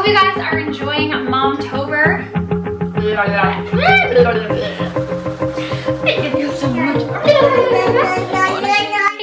you guys are enjoying Momtober. Thank you so much. Hey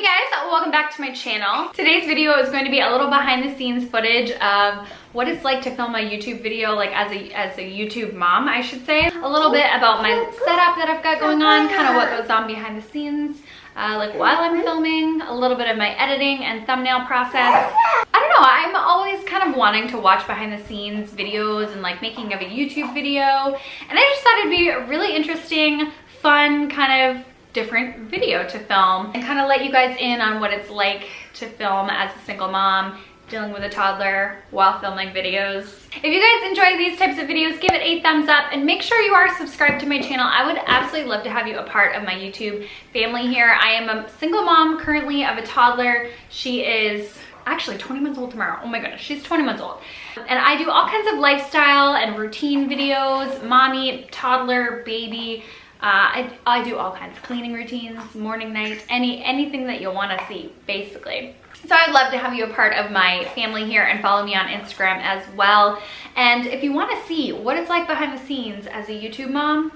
guys, welcome back to my channel. Today's video is going to be a little behind the scenes footage of what it's like to film a YouTube video, like as a YouTube mom, I should say. A little bit about my setup that I've got going on, kind of what goes on behind the scenes, like while I'm filming, a little bit of my editing and thumbnail process. I don't know, I'm always kind of wanting to watch behind the scenes videos and like making of a YouTube video, and I just thought it'd be a really interesting, fun, kind of different video to film and kind of let you guys in on what it's like to film as a single mom, dealing with a toddler while filming videos. If you guys enjoy these types of videos, give it a thumbs up and make sure you are subscribed to my channel. I would absolutely love to have you a part of my YouTube family here. I am a single mom currently of a toddler. She is actually 20 months old tomorrow. Oh my goodness, she's 20 months old. And I do all kinds of lifestyle and routine videos, mommy, toddler, baby. I do all kinds of cleaning routines, morning, night, anything that you'll want to see, basically. So I'd love to have you a part of my family here and follow me on Instagram as well. And if you want to see what it's like behind the scenes as a YouTube mom,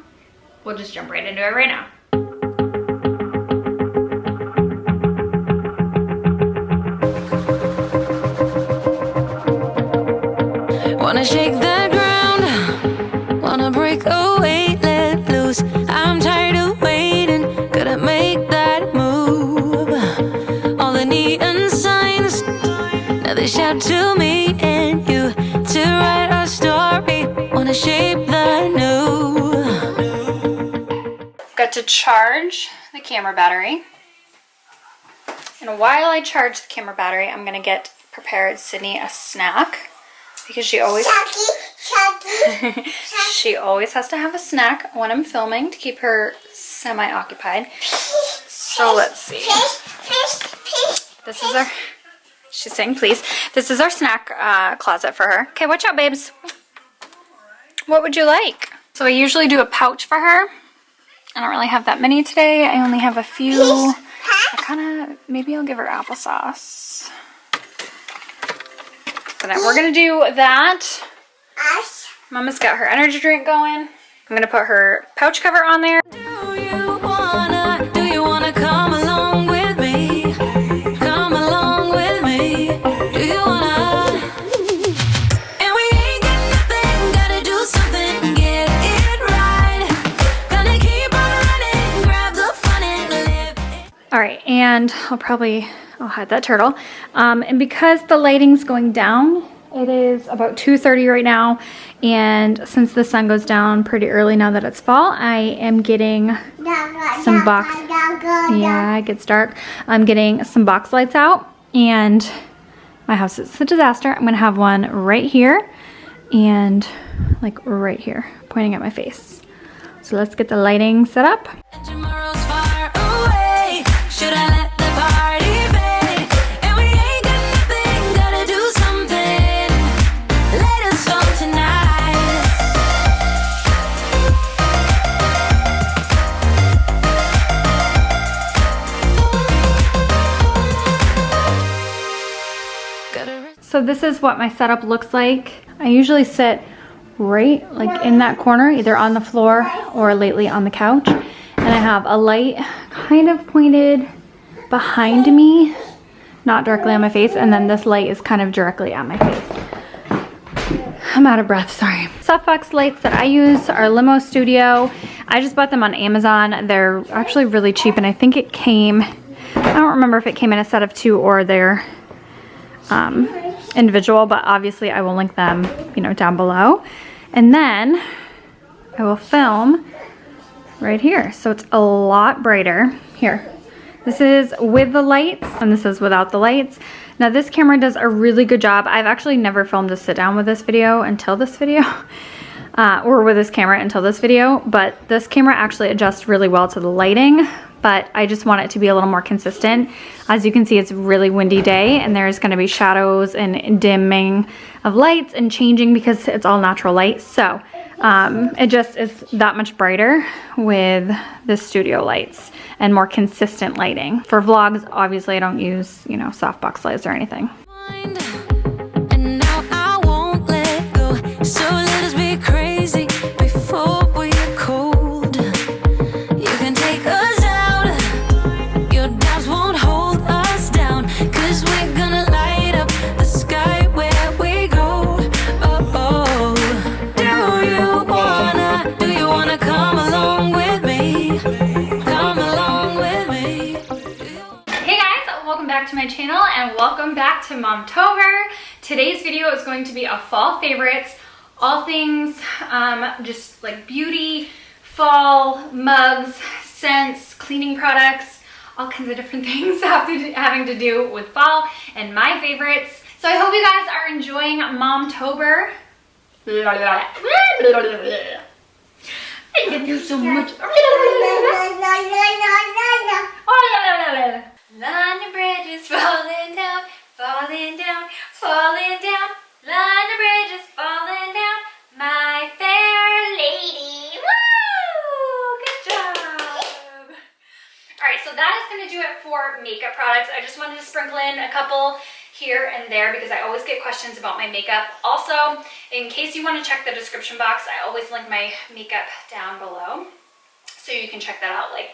we'll just jump right into it right now. Wanna shake the ground, wanna break away, let loose. I'm tired of waiting, gotta make that move. All the neon signs, now they shout to me and you to write our story. Wanna shape the new. Got to charge the camera battery. And while I charge the camera battery, I'm gonna get prepared Sydney a snack. Because she always she always has to have a snack when I'm filming to keep her semi-occupied. So let's see. This is our, she's saying please. This is our snack closet for her. Okay, watch out, babes. What would you like? So I usually do a pouch for her. I don't really have that many today. I only have a few. I kind of, maybe I'll give her applesauce. So now we're gonna do that. Mama's got her energy drink going. I'm gonna put her pouch cover on there. Do you wanna come along with me? Come along with me. Do you wanna? And we ain't got nothing, gotta do something, get it right. Gonna keep on running, grab the fun and live it. All right, and I'll hide that turtle. And because the lighting's going down, it is about 2:30 right now. And since the sun goes down pretty early now that it's fall, I am getting some box. Yeah, it gets dark. I'm getting some box lights out, and my house is a disaster. I'm gonna have one right here and like right here, pointing at my face. So let's get the lighting set up. And tomorrow's far away. Should I let the party fade? And we ain't got nothing, gotta do something. Let us go tonight. So this is what my setup looks like. I usually sit right like in that corner, either on the floor or lately on the couch. And I have a light kind of pointed behind me, not directly on my face, and then this light is kind of directly at my face. I'm out of breath, sorry. Softbox lights that I use are Limo Studio. I just bought them on Amazon. They're actually really cheap, and I think it came, I don't remember if it came in a set of 2 or they're individual, but obviously I will link them, you know, down below. And then I will film right here, so it's a lot brighter. Here, this is with the lights and this is without the lights. Now this camera does a really good job. I've actually never filmed a sit down with this video until this video, or with this camera until this video, but this camera actually adjusts really well to the lighting, but I just want it to be a little more consistent. As you can see, it's a really windy day and there's gonna be shadows and dimming of lights and changing because it's all natural light. So it just is that much brighter with the studio lights and more consistent lighting. For vlogs, obviously I don't use, you know, softbox lights or anything. And now I won't let go. back to Momtober. Today's video is going to be a fall favorites, all things just like beauty, fall, mugs, scents, cleaning products, all kinds of different things having to do with fall and my favorites. So I hope you guys are enjoying Momtober. I love you so much. London Bridge is falling down, falling down, falling down. London Bridge is falling down, my fair lady. Woo! Good job. All right, so that is going to do it for makeup products. I just wanted to sprinkle in a couple here and there because I always get questions about my makeup. Also, in case you want to check the description box, I always link my makeup down below, so you can check that out, like,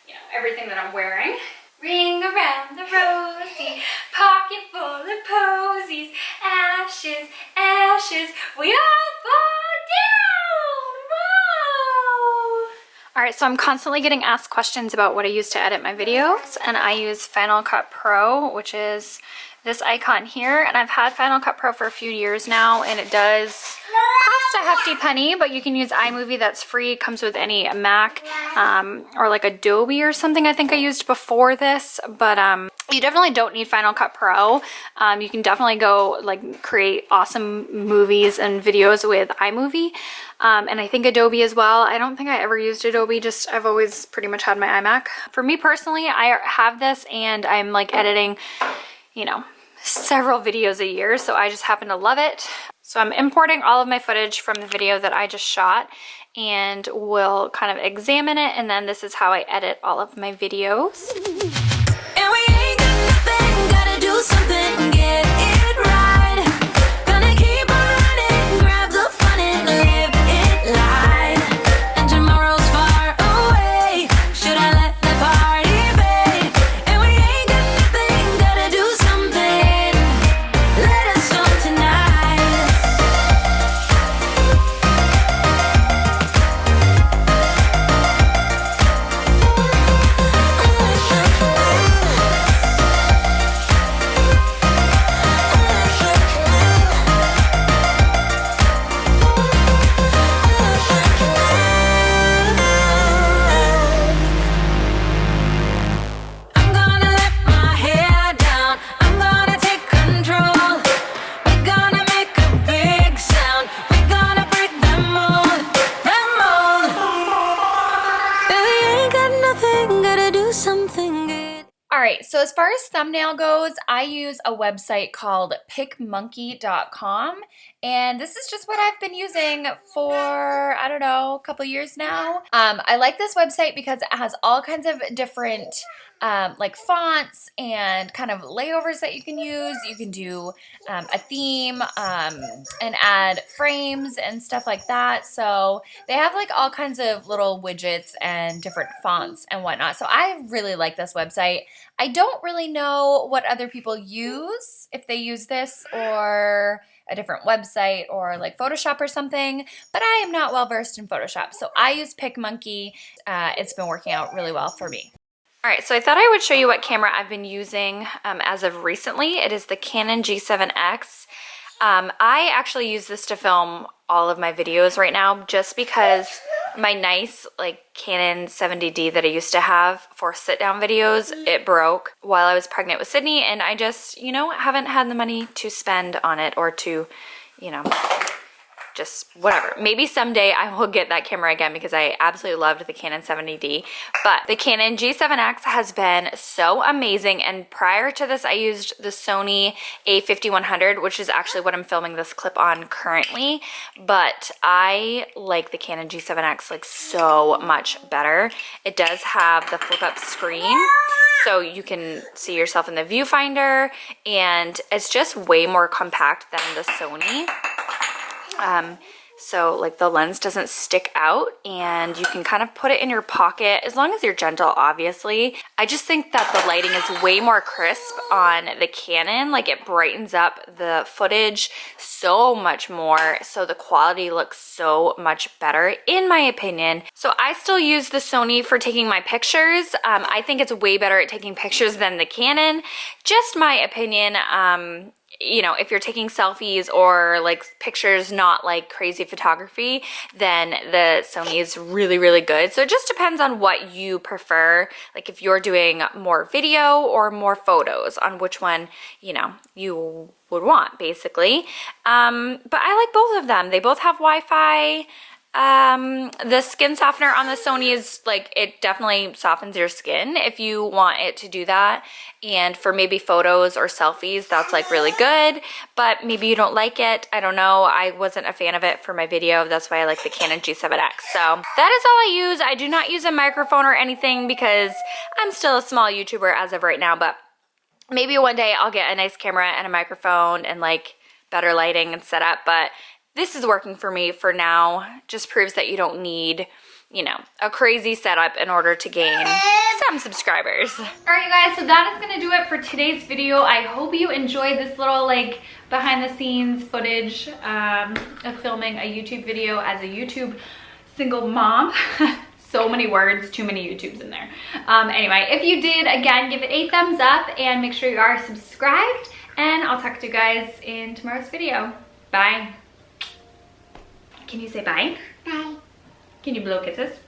you know, everything that I'm wearing. Ring around the rosy, pocket full of posies, ashes, ashes, we all fall down. Whoa! All right, so I'm constantly getting asked questions about what I use to edit my videos, and I use Final Cut Pro, which is this icon here, and I've had Final Cut Pro for a few years now, and it does cost a hefty penny, but you can use iMovie, that's free. It comes with any Mac or like Adobe or something I think I used before this, but you definitely don't need Final Cut Pro. You can definitely go like create awesome movies and videos with iMovie, and I think Adobe as well. I don't think I ever used Adobe, just I've always pretty much had my iMac. For me personally, I have this and I'm like editing, you know, several videos a year, so I just happen to love it. So I'm importing all of my footage from the video that I just shot, and we'll kind of examine it, and then this is how I edit all of my videos. And we ain't got nothing, gotta do something, get it right. Gonna keep on running, grab the fun and live it light. And tomorrow's far away, should I let the party fade? And we ain't got nothing, gotta do something, let us know tonight. I'm gonna let my hair down, I'm gonna take control. We're gonna make a big sound, we're gonna break the mold, the mold. And we ain't got nothing, gotta do something good. All right, so as far as thumbnail goes, I use a website called pickmonkey.com, and this is just what I've been using for, I don't know, a couple years now. I like this website because it has all kinds of different like fonts and kind of layovers that you can use. You can do a theme and add frames and stuff like that. So they have like all kinds of little widgets and different fonts and whatnot. So I really like this website. I don't really know what other people use, if they use this or a different website or like Photoshop or something, but I am not well versed in Photoshop. So I use PicMonkey. It's been working out really well for me. All right, so I thought I would show you what camera I've been using as of recently. It is the Canon G7X. I actually use this to film all of my videos right now just because my nice like Canon 70D that I used to have for sit-down videos, it broke while I was pregnant with Sydney, and I just, you know, haven't had the money to spend on it or to, you know, just whatever. Maybe someday I will get that camera again because I absolutely loved the Canon 70D. But the Canon G7X has been so amazing, and prior to this I used the Sony a5100, which is actually what I'm filming this clip on currently. But I like the Canon G7X like so much better. It does have the flip up screen, so you can see yourself in the viewfinder, and it's just way more compact than the Sony. so like the lens doesn't stick out, and you can kind of put it in your pocket as long as you're gentle, obviously. I just think that the lighting is way more crisp on the Canon. Like it brightens up the footage so much more, so the quality looks so much better in my opinion. So I still use the Sony for taking my pictures. I think it's way better at taking pictures than the Canon. Just my opinion. You know, if you're taking selfies or like pictures, not like crazy photography, then the Sony is really, really good. So it just depends on what you prefer. Like if you're doing more video or more photos, on which one, you know, you would want basically. But I like both of them. They both have Wi-Fi. The skin softener on the Sony is like, it definitely softens your skin if you want it to do that. And for maybe photos or selfies, that's like really good, but maybe you don't like it. I don't know. I wasn't a fan of it for my video. That's why I like the Canon G7X. So that is all I use. I do not use a microphone or anything because I'm still a small YouTuber as of right now, but maybe one day I'll get a nice camera and a microphone and like better lighting and setup, but this is working for me for now. Just proves that you don't need, you know, a crazy setup in order to gain some subscribers. All right, you guys, so that is gonna do it for today's video. I hope you enjoyed this little like behind the scenes footage of filming a YouTube video as a YouTube single mom. So many words, too many YouTubes in there. Anyway, if you did, again, give it a thumbs up and make sure you are subscribed, and I'll talk to you guys in tomorrow's video. Bye. Can you say bye? Bye. Can you blow kisses?